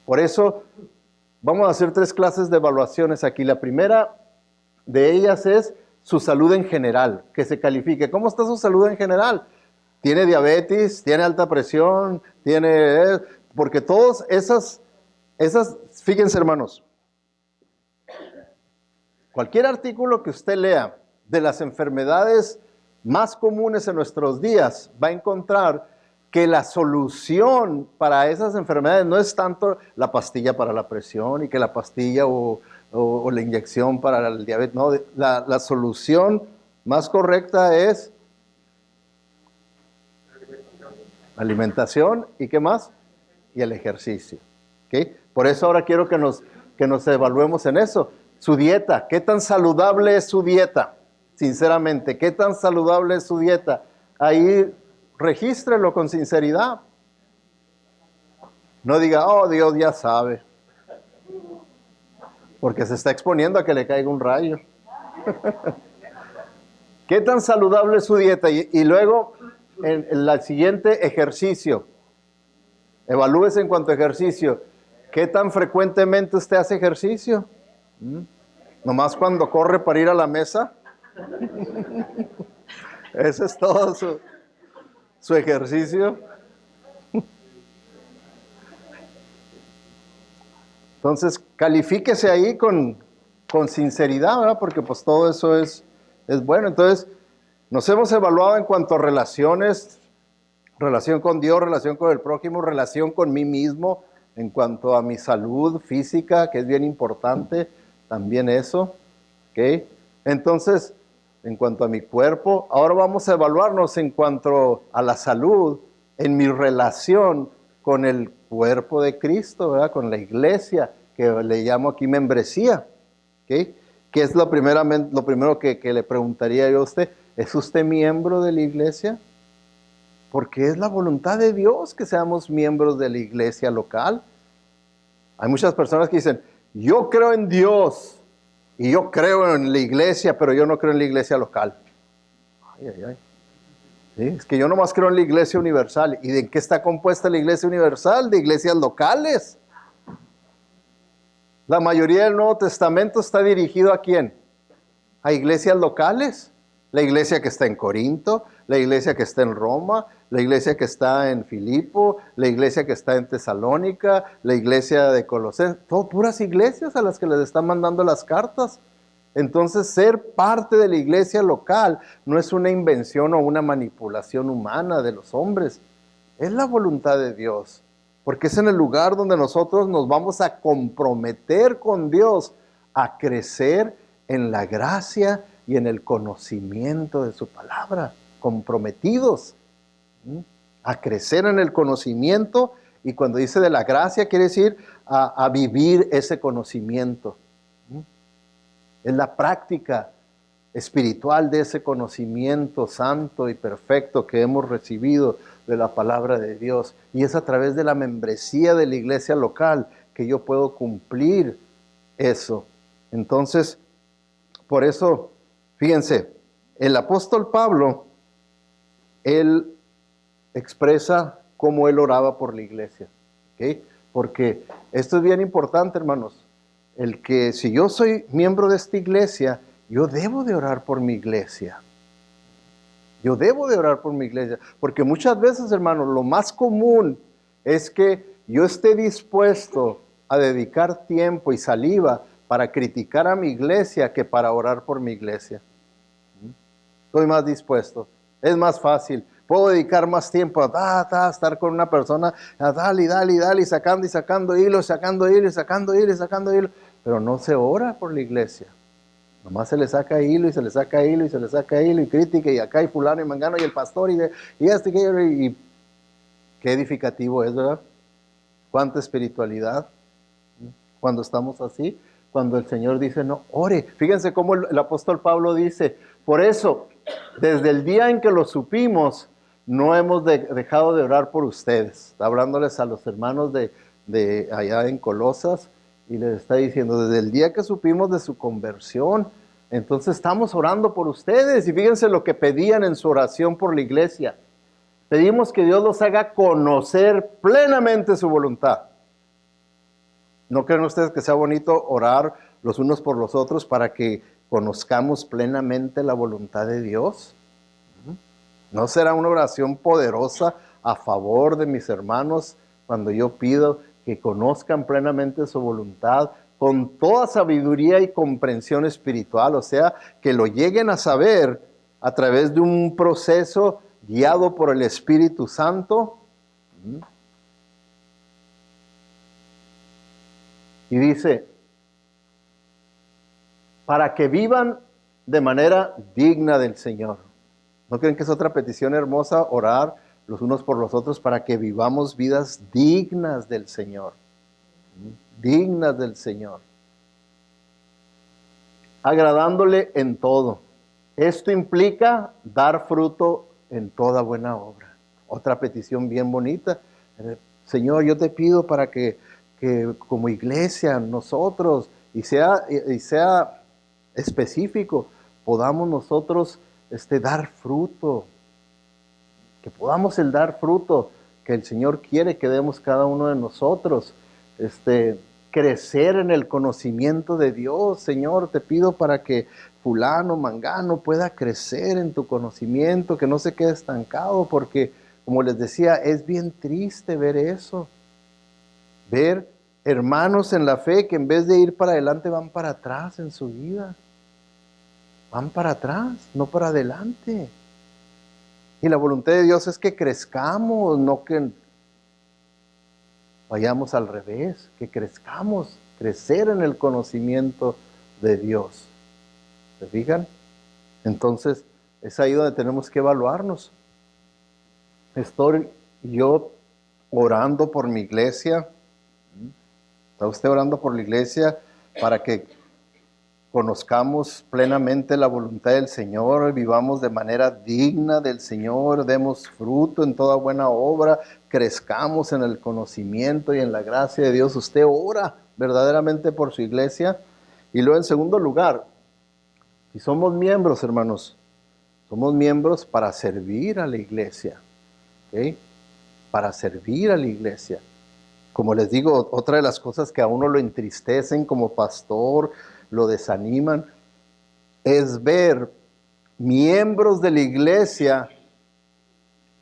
Por eso vamos a hacer 3 clases de evaluaciones aquí. La primera de ellas es su salud en general, que se califique. ¿Cómo está su salud en general? ¿Tiene diabetes? ¿Tiene alta presión? ¿Tiene...? Porque todas esas, fíjense hermanos, cualquier artículo que usted lea de las enfermedades más comunes en nuestros días, va a encontrar que la solución para esas enfermedades no es tanto la pastilla para la presión y que la pastilla o la inyección para el diabetes. No, la solución más correcta es alimentación y ¿qué más? Y el ejercicio. ¿Okay? Por eso ahora quiero que nos evaluemos en eso. Su dieta, ¿qué tan saludable es su dieta? Sinceramente, ¿qué tan saludable es su dieta? Ahí regístrelo con sinceridad. No diga, oh, Dios ya sabe. Porque se está exponiendo a que le caiga un rayo. ¿Qué tan saludable es su dieta? Y luego, en el siguiente, ejercicio. Evalúese en cuanto a ejercicio. ¿Qué tan frecuentemente usted hace ejercicio? ¿Nomás cuando corre para ir a la mesa? Ese es todo su ejercicio. Entonces, califíquese ahí con sinceridad, ¿verdad? Porque pues todo eso es bueno. Entonces, nos hemos evaluado en cuanto a relaciones, relación con Dios, relación con el prójimo, relación con mí mismo, en cuanto a mi salud física, que es bien importante, también eso, ¿ok? Entonces, en cuanto a mi cuerpo, ahora vamos a evaluarnos en cuanto a la salud, en mi relación con el cuerpo de Cristo, ¿verdad? Con la iglesia, que le llamo aquí membresía, ¿ok? Que es lo primero que le preguntaría yo a usted, ¿es usted miembro de la iglesia? Porque es la voluntad de Dios que seamos miembros de la iglesia local. Hay muchas personas que dicen, yo creo en Dios y yo creo en la iglesia, pero yo no creo en la iglesia local. ¿Sí? Es que yo nomás creo en la iglesia universal. ¿Y de qué está compuesta la iglesia universal? De iglesias locales. La mayoría del Nuevo Testamento está dirigido ¿a quién? A iglesias locales. La iglesia que está en Corinto, la iglesia que está en Roma, la iglesia que está en Filipo, la iglesia que está en Tesalónica, la iglesia de Colosenses, todo puras iglesias a las que les están mandando las cartas. Entonces, ser parte de la iglesia local no es una invención o una manipulación humana de los hombres, es la voluntad de Dios, porque es en el lugar donde nosotros nos vamos a comprometer con Dios a crecer en la gracia y en el conocimiento de su palabra, comprometidos a crecer en el conocimiento, y cuando dice de la gracia quiere decir a vivir ese conocimiento. Es la práctica espiritual de ese conocimiento santo y perfecto que hemos recibido de la palabra de Dios, y es a través de la membresía de la iglesia local que yo puedo cumplir eso. Entonces, por eso, fíjense, el apóstol Pablo él expresa cómo él oraba por la iglesia. ¿Okay? Porque esto es bien importante, hermanos. El que si yo soy miembro de esta iglesia, yo debo de orar por mi iglesia. Yo debo de orar por mi iglesia. Porque muchas veces, hermanos, lo más común es que yo esté dispuesto a dedicar tiempo y saliva para criticar a mi iglesia que para orar por mi iglesia. Estoy más dispuesto. Es más fácil. Puedo dedicar más tiempo a estar con una persona, a dale, sacando hilos, pero no se ora por la iglesia. Nomás se le saca hilo y se le saca hilo y se le saca hilo y crítica y acá y fulano y mangano y el pastor y qué edificativo es, ¿verdad? Cuánta espiritualidad cuando estamos así, cuando el Señor dice no, ore. Fíjense cómo el apóstol Pablo dice, por eso, desde el día en que lo supimos, no hemos dejado de orar por ustedes. Está hablándoles a los hermanos de allá en Colosas y les está diciendo, desde el día que supimos de su conversión, entonces estamos orando por ustedes. Y fíjense lo que pedían en su oración por la iglesia. Pedimos que Dios los haga conocer plenamente su voluntad. ¿No creen ustedes que sea bonito orar los unos por los otros para que conozcamos plenamente la voluntad de Dios? ¿No será una oración poderosa a favor de mis hermanos cuando yo pido que conozcan plenamente su voluntad con toda sabiduría y comprensión espiritual? O sea, que lo lleguen a saber a través de un proceso guiado por el Espíritu Santo. Y dice, para que vivan de manera digna del Señor. ¿No creen que es otra petición hermosa? Orar los unos por los otros para que vivamos vidas dignas del Señor. Dignas del Señor. Agradándole en todo. Esto implica dar fruto en toda buena obra. Otra petición bien bonita. Señor, yo te pido para que como iglesia, nosotros, y sea específico, podamos nosotros dar fruto, que podamos dar fruto que el Señor quiere que demos cada uno de nosotros, crecer en el conocimiento de Dios. Señor, te pido para que fulano, mangano pueda crecer en tu conocimiento, que no se quede estancado, porque como les decía, es bien triste ver eso, ver hermanos en la fe que en vez de ir para adelante van para atrás en su vida. Van para atrás, no para adelante. Y la voluntad de Dios es que crezcamos, no que vayamos al revés, que crezcamos, crecer en el conocimiento de Dios. ¿Se fijan? Entonces, es ahí donde tenemos que evaluarnos. Estoy yo orando por mi iglesia. ¿Está usted orando por la iglesia para que conozcamos plenamente la voluntad del Señor, vivamos de manera digna del Señor, demos fruto en toda buena obra, crezcamos en el conocimiento y en la gracia de Dios? Usted ora verdaderamente por su iglesia. Y luego, en segundo lugar, si somos miembros, hermanos, somos miembros para servir a la iglesia, ¿okay? Para servir a la iglesia. Como les digo, otra de las cosas que a uno lo entristecen como pastor, lo desaniman, es ver miembros de la iglesia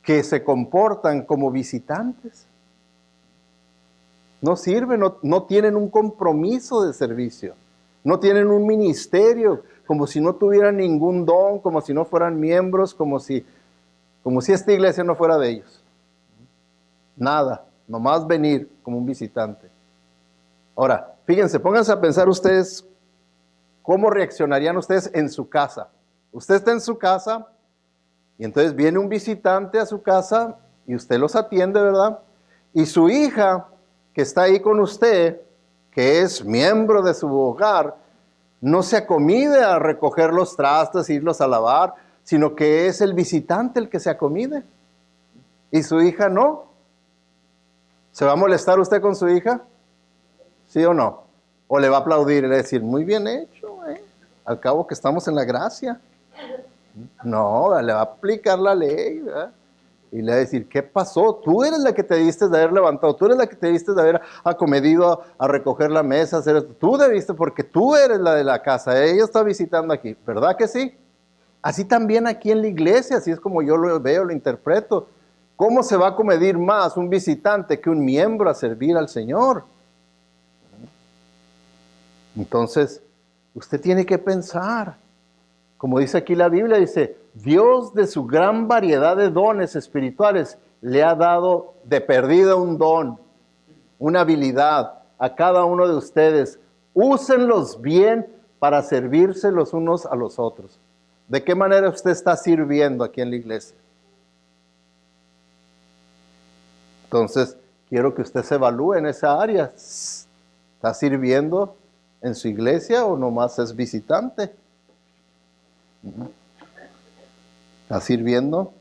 que se comportan como visitantes. No sirven, no tienen un compromiso de servicio, no tienen un ministerio, como si no tuvieran ningún don, como si no fueran miembros, como si esta iglesia no fuera de ellos. Nada, nomás venir como un visitante. Ahora, fíjense, pónganse a pensar ustedes, ¿cómo reaccionarían ustedes en su casa? Usted está en su casa y entonces viene un visitante a su casa y usted los atiende, ¿verdad? Y su hija, que está ahí con usted, que es miembro de su hogar, no se acomide a recoger los trastes e irlos a lavar, sino que es el visitante el que se acomide. Y su hija no. ¿Se va a molestar usted con su hija? ¿Sí o no? ¿O le va a aplaudir y le va a decir, muy bien hecho, al cabo que estamos en la gracia? No, le va a aplicar la ley, ¿verdad? Y le va a decir, ¿qué pasó? Tú eres la que te debiste de haber levantado, tú eres la que te debiste de haber acomedido a recoger la mesa, hacer esto. Tú debiste, porque tú eres la de la casa, ella está visitando aquí, ¿verdad que sí? Así también aquí en la iglesia, así es como yo lo veo, lo interpreto. ¿Cómo se va a acomedir más un visitante que un miembro a servir al Señor? Entonces, usted tiene que pensar, como dice aquí la Biblia, dice, Dios de su gran variedad de dones espirituales le ha dado de perdida un don, una habilidad a cada uno de ustedes. Úsenlos bien para servirse los unos a los otros. ¿De qué manera usted está sirviendo aquí en la iglesia? Entonces, quiero que usted se evalúe en esa área. ¿Está sirviendo en su iglesia o nomás es visitante? ¿Está sirviendo?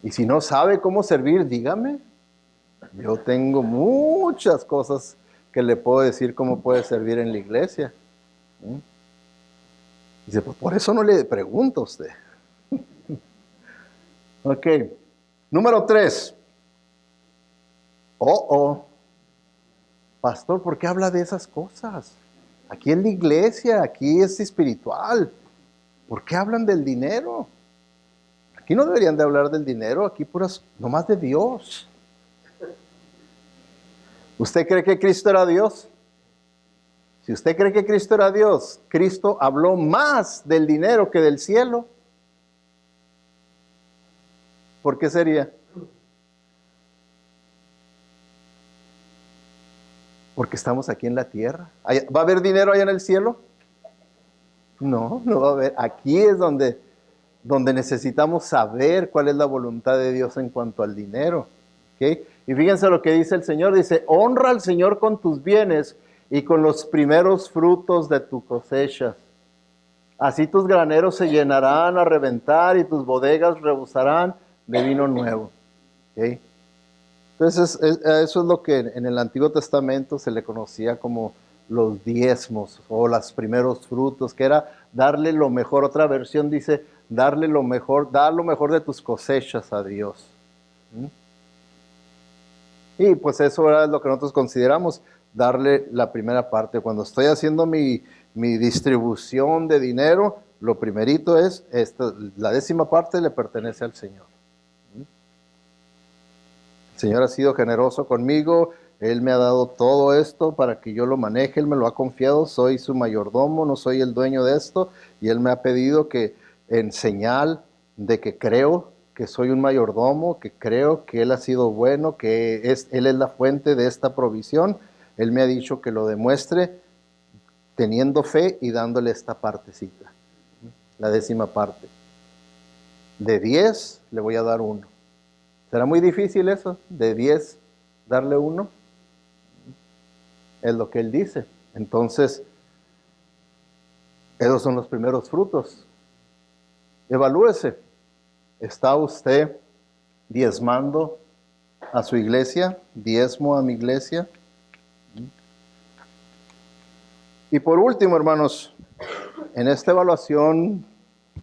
Y si no sabe cómo servir, dígame. Yo tengo muchas cosas que le puedo decir cómo puede servir en la iglesia. Dice, pues por eso no le pregunto a usted. Ok. Número 3. Pastor, ¿por qué habla de esas cosas? Aquí en la iglesia, aquí es espiritual. ¿Por qué hablan del dinero? Aquí no deberían de hablar del dinero, aquí puras, nomás de Dios. ¿Usted cree que Cristo era Dios? Si usted cree que Cristo era Dios, Cristo habló más del dinero que del cielo. ¿Por qué sería? Porque estamos aquí en la tierra. ¿Va a haber dinero allá en el cielo? No, no va a haber. Aquí es donde necesitamos saber cuál es la voluntad de Dios en cuanto al dinero. ¿Okay? Y fíjense lo que dice el Señor. Dice, honra al Señor con tus bienes y con los primeros frutos de tu cosecha. Así tus graneros se llenarán a reventar y tus bodegas rebosarán de vino nuevo. ¿Okay? Entonces, eso es lo que en el Antiguo Testamento se le conocía como los diezmos o los primeros frutos, que era darle lo mejor. Otra versión dice, darle lo mejor, dar lo mejor de tus cosechas a Dios. Y pues eso era lo que nosotros consideramos darle la primera parte. Cuando estoy haciendo mi distribución de dinero, lo primerito es, la 10ª parte le pertenece al Señor. El Señor ha sido generoso conmigo, Él me ha dado todo esto para que yo lo maneje, Él me lo ha confiado, soy su mayordomo, no soy el dueño de esto, y Él me ha pedido que en señal de que creo que soy un mayordomo, que creo que Él ha sido bueno, que Él es la fuente de esta provisión, Él me ha dicho que lo demuestre teniendo fe y dándole esta partecita, la 10ª parte. De 10 le voy a dar 1. ¿Será muy difícil eso? De 10 darle 1. Es lo que Él dice. Entonces, esos son los primeros frutos. Evalúese. ¿Está usted diezmando a su iglesia? ¿Diezmo a mi iglesia? Y por último, hermanos, en esta evaluación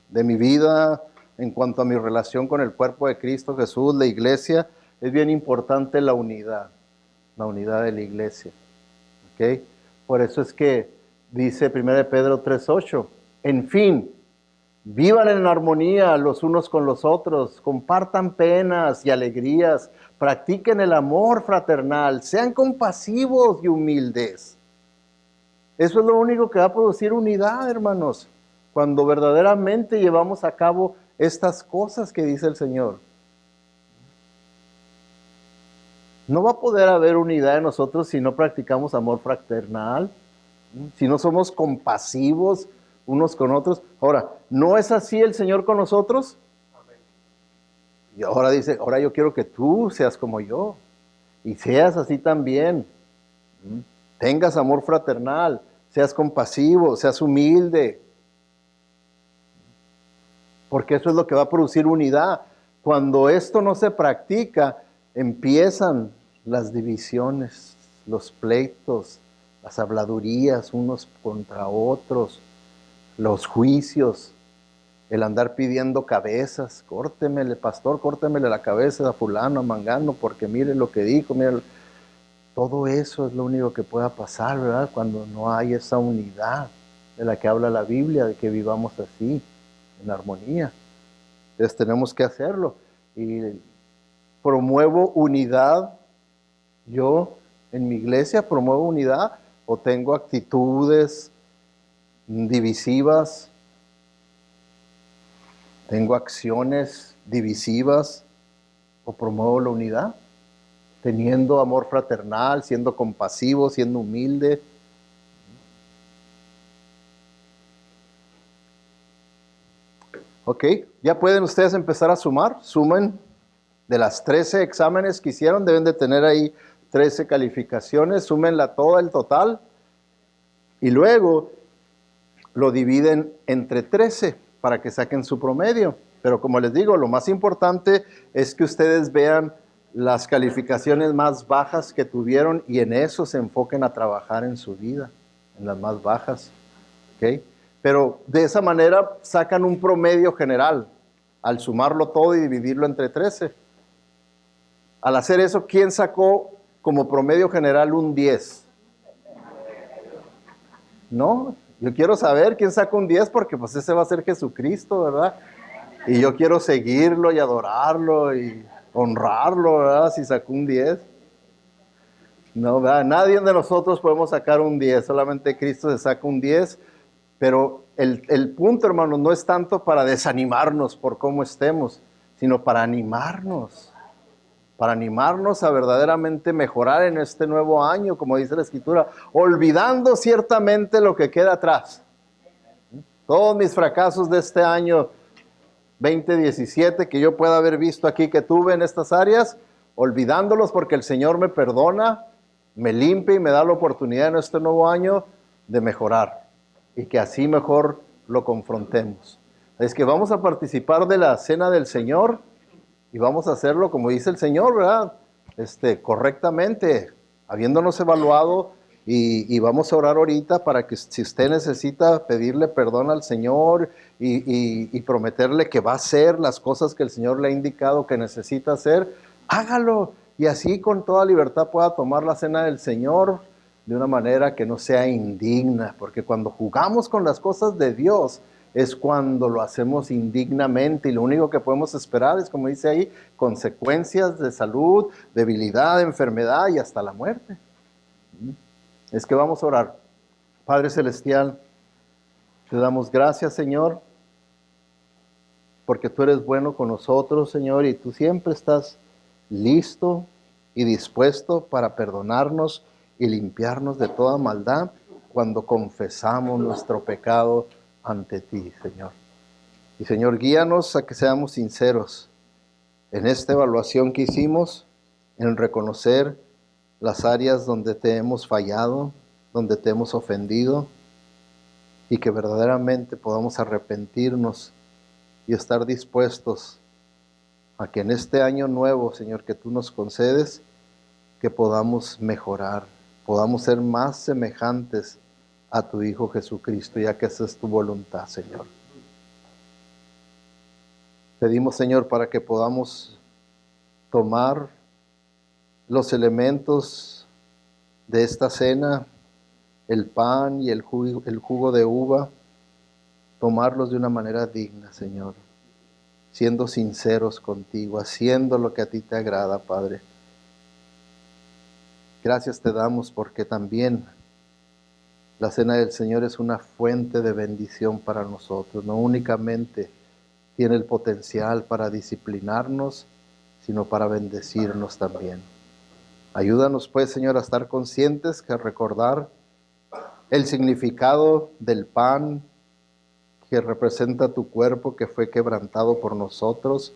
de mi vida, en cuanto a mi relación con el cuerpo de Cristo Jesús, la iglesia, es bien importante la unidad de la iglesia. ¿Okay? Por eso es que dice 1 Pedro 3:8, en fin, vivan en armonía los unos con los otros, compartan penas y alegrías, practiquen el amor fraternal, sean compasivos y humildes. Eso es lo único que va a producir unidad, hermanos, cuando verdaderamente llevamos a cabo estas cosas que dice el Señor. No va a poder haber unidad en nosotros si no practicamos amor fraternal, si no somos compasivos unos con otros. Ahora, ¿no es así el Señor con nosotros? Y ahora dice, ahora yo quiero que tú seas como yo y seas así también. Tengas amor fraternal, seas compasivo, seas humilde. Porque eso es lo que va a producir unidad. Cuando esto no se practica, empiezan las divisiones, los pleitos, las habladurías unos contra otros. los juicios, el andar pidiendo cabezas. Córtemele, pastor, córtemele la cabeza a fulano, a mangano, porque mire lo que dijo, mire. Todo eso es lo único que pueda pasar, ¿verdad? Cuando no hay esa unidad de la que habla la Biblia, de que vivamos así, en armonía. Entonces tenemos que hacerlo. Y promuevo unidad. Yo en mi iglesia promuevo unidad o tengo actitudes divisivas, tengo acciones divisivas o promuevo la unidad, teniendo amor fraternal, siendo compasivo, siendo humilde. Ok, ya pueden ustedes empezar a sumar. Sumen de las 13 exámenes que hicieron, deben de tener ahí 13 calificaciones, súmenla toda, el total, y luego lo dividen entre 13 para que saquen su promedio. Pero como les digo, lo más importante es que ustedes vean las calificaciones más bajas que tuvieron y en eso se enfoquen a trabajar en su vida, en las más bajas. ¿Okay? Pero de esa manera sacan un promedio general, al sumarlo todo y dividirlo entre 13. Al hacer eso, ¿quién sacó como promedio general un 10? No, yo quiero saber quién sacó un 10 porque pues ese va a ser Jesucristo, ¿verdad? Y yo quiero seguirlo y adorarlo y honrarlo, ¿verdad? Si sacó un 10. No, ¿verdad? Nadie de nosotros podemos sacar un 10, solamente Cristo se saca un 10. Pero el punto, hermanos, no es tanto para desanimarnos por cómo estemos, sino para animarnos a verdaderamente mejorar en este nuevo año, como dice la Escritura, olvidando ciertamente lo que queda atrás. Todos mis fracasos de este año 2017 que yo pueda haber visto aquí que tuve en estas áreas, olvidándolos porque el Señor me perdona, me limpia y me da la oportunidad en este nuevo año de mejorar y que así mejor lo confrontemos. Es que vamos a participar de la cena del Señor y vamos a hacerlo como dice el Señor, ¿verdad? Correctamente, habiéndonos evaluado y vamos a orar ahorita para que si usted necesita pedirle perdón al Señor y prometerle que va a hacer las cosas que el Señor le ha indicado que necesita hacer, hágalo y así con toda libertad pueda tomar la cena del Señor de una manera que no sea indigna, porque cuando jugamos con las cosas de Dios, es cuando lo hacemos indignamente y lo único que podemos esperar es, como dice ahí, consecuencias de salud, debilidad, enfermedad y hasta la muerte. Es que vamos a orar. Padre Celestial, te damos gracias, Señor, porque tú eres bueno con nosotros, Señor, y tú siempre estás listo y dispuesto para perdonarnos y limpiarnos de toda maldad cuando confesamos nuestro pecado ante ti, Señor. Y Señor, guíanos a que seamos sinceros en esta evaluación que hicimos, en reconocer las áreas donde te hemos fallado, donde te hemos ofendido, y que verdaderamente podamos arrepentirnos y estar dispuestos a que en este año nuevo, Señor, que tú nos concedes, que podamos mejorar, podamos ser más semejantes a tu Hijo Jesucristo, ya que esa es tu voluntad, Señor. Pedimos, Señor, para que podamos tomar los elementos de esta cena, el pan y el jugo de uva, tomarlos de una manera digna, Señor, siendo sinceros contigo, haciendo lo que a ti te agrada, Padre. Gracias te damos porque también la cena del Señor es una fuente de bendición para nosotros. No únicamente tiene el potencial para disciplinarnos, sino para bendecirnos también. Ayúdanos pues, Señor, a estar conscientes que recordar el significado del pan que representa tu cuerpo que fue quebrantado por nosotros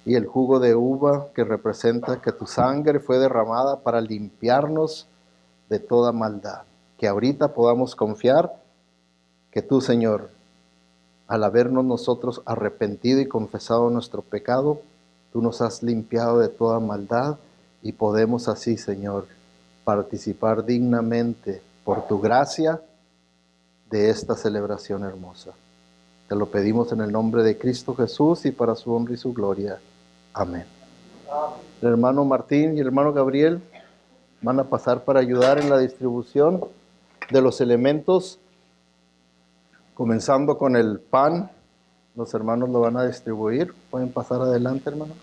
y el jugo de uva que representa que tu sangre fue derramada para limpiarnos de toda maldad. Que ahorita podamos confiar que tú, Señor, al habernos nosotros arrepentido y confesado nuestro pecado, tú nos has limpiado de toda maldad y podemos así, Señor, participar dignamente por tu gracia de esta celebración hermosa. Te lo pedimos en el nombre de Cristo Jesús y para su honra y su gloria. Amén. El hermano Martín y el hermano Gabriel van a pasar para ayudar en la distribución de los elementos, comenzando con el pan. Los hermanos lo van a distribuir. Pueden pasar adelante, hermano.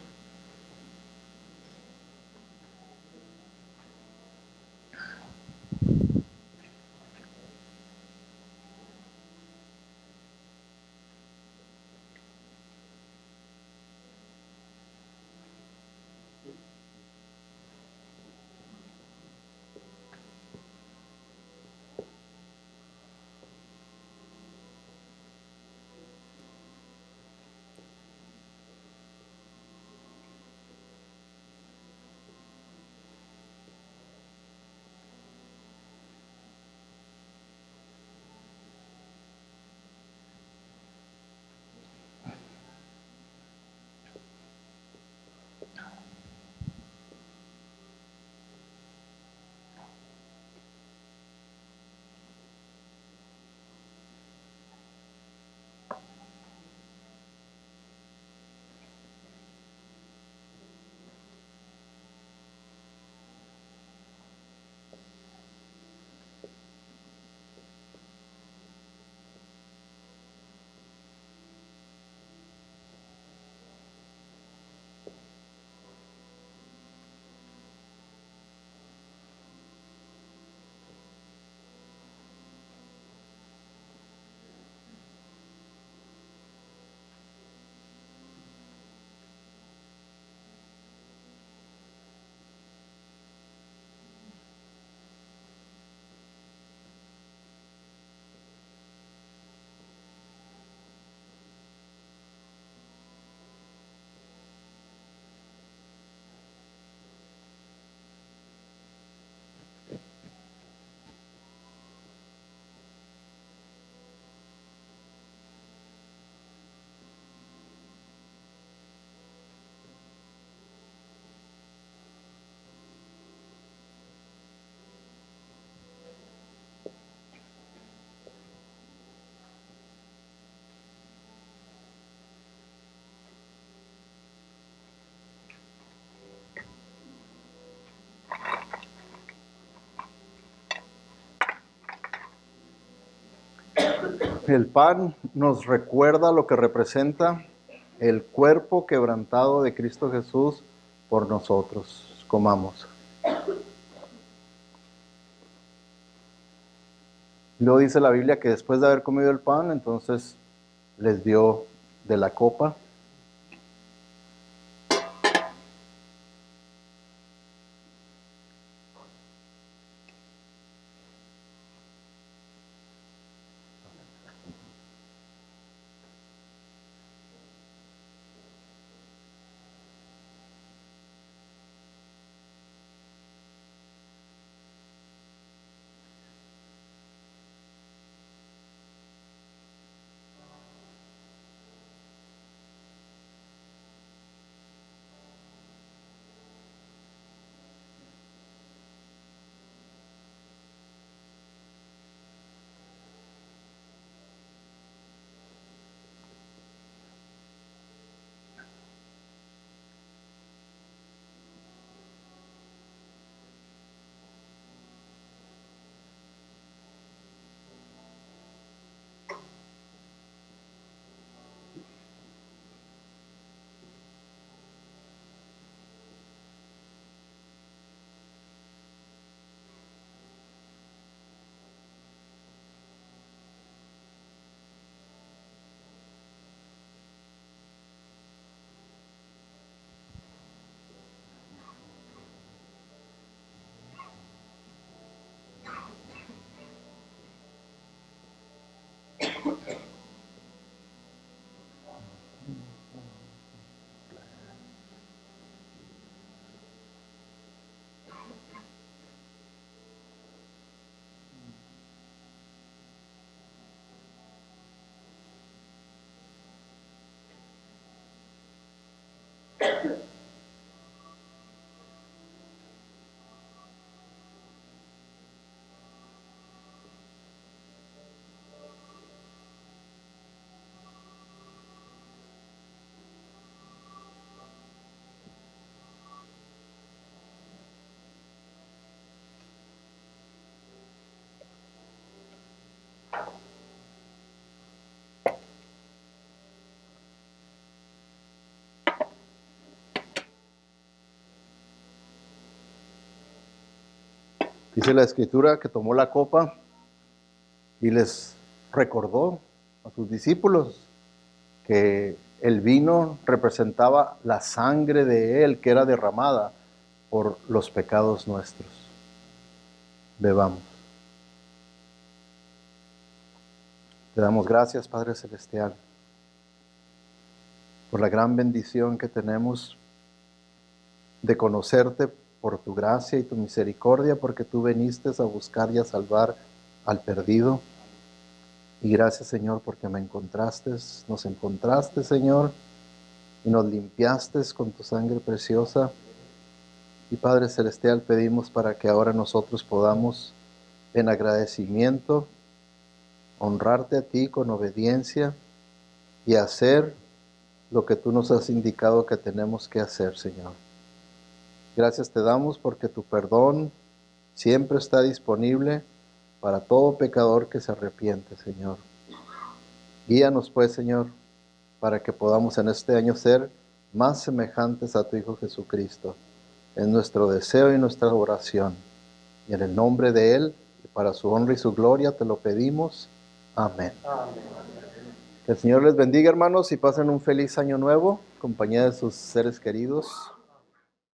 El pan nos recuerda lo que representa el cuerpo quebrantado de Cristo Jesús por nosotros. Comamos. Luego dice la Biblia que después de haber comido el pan, entonces les dio de la copa. Dice la Escritura que tomó la copa y les recordó a sus discípulos que el vino representaba la sangre de Él que era derramada por los pecados nuestros. Bebamos. Te damos gracias, Padre Celestial, por la gran bendición que tenemos de conocerte por tu gracia y tu misericordia, porque tú viniste a buscar y a salvar al perdido. Y gracias, Señor, porque nos encontraste, Señor, y nos limpiaste con tu sangre preciosa. Y Padre Celestial, pedimos para que ahora nosotros podamos, en agradecimiento, honrarte a ti con obediencia y hacer lo que tú nos has indicado que tenemos que hacer, Señor. Gracias te damos porque tu perdón siempre está disponible para todo pecador que se arrepiente, Señor. Guíanos pues, Señor, para que podamos en este año ser más semejantes a tu Hijo Jesucristo. Es nuestro deseo y nuestra oración. Y en el nombre de Él, y para su honra y su gloria, te lo pedimos. Amén. Amén. Que el Señor les bendiga, hermanos, y pasen un feliz año nuevo, en compañía de sus seres queridos.